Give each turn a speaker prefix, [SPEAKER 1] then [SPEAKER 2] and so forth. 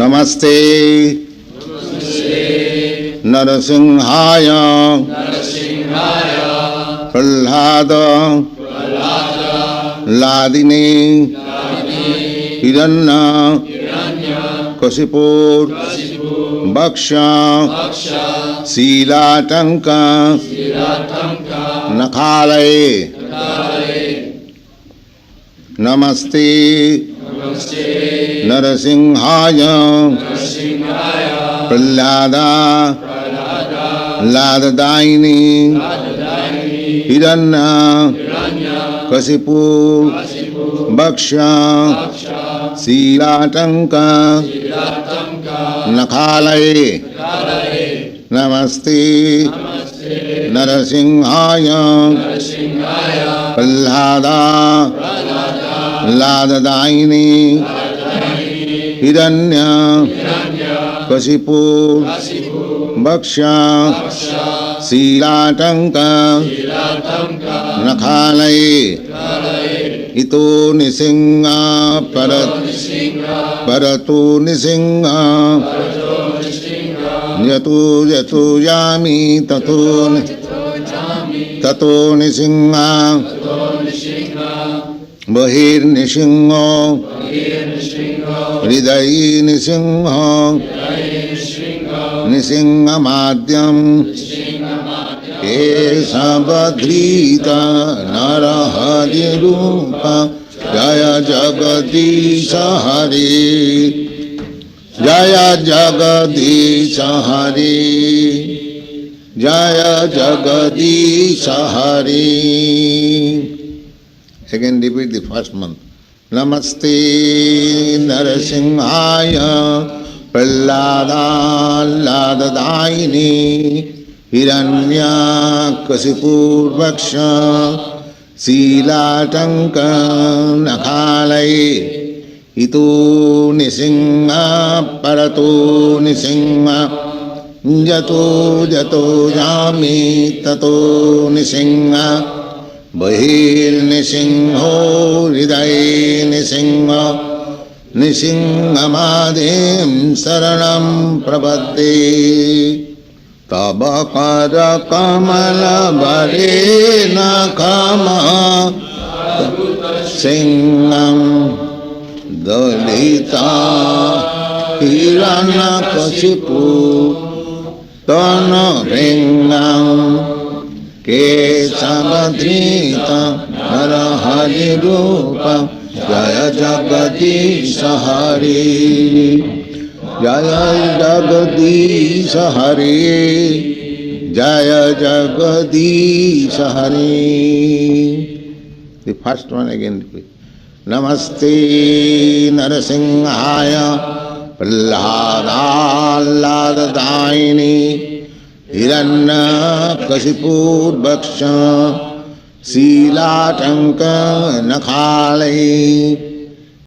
[SPEAKER 1] नमस्ते नरसिंहाय प्रह्लाद लादिने हिरण्य कशिपुर वक्ष शीलाटंक नखालय नमस्ते नरसिंहाय प्रह्लाद लाददायिनी हिरण्य कशिपुर वक्ष शीलाटंक नखालय नमस्ते नरसिंहाय प्रह्लाद लाददायिनी हिरण्य कशिपुर वक्ष शीलाटंक नखालय इतो निसिंह परतो निसिंह यतो यतो यामि ततो निसिंह बहिर्निसिंह हृदय निसिंह निसिंहमाद्यं केशवधृत नरहरिरूप जय जगदीश हरे जय जगदीश हरे जय जगदीश हरे. Again repeat the first month. Namaste Narasimhaya Prahlada Ladadayini Hiranya Kasipur Vaksha Silatanka Nakhalai Ito Nisingha Parato Nisingha Jato Jato Jami Tato Nisingha बहिर्निसिंहो हृदय निसिंह निसिंहमादिं शरणं प्रपद्ये तव करकमलभरेण खमः सिंहं दलिता हिरण्यकशिपु तनभृङ्गं केशवधृत नरहरिरूप जय जगदीश हरे जय जगदीश हरे जय जगदीश हरे. The first one again repeat. Namaste Narasimhaya Prahlada Ladadayini हिरण्य कशिपुर वक्ष शीलाटंक नखालय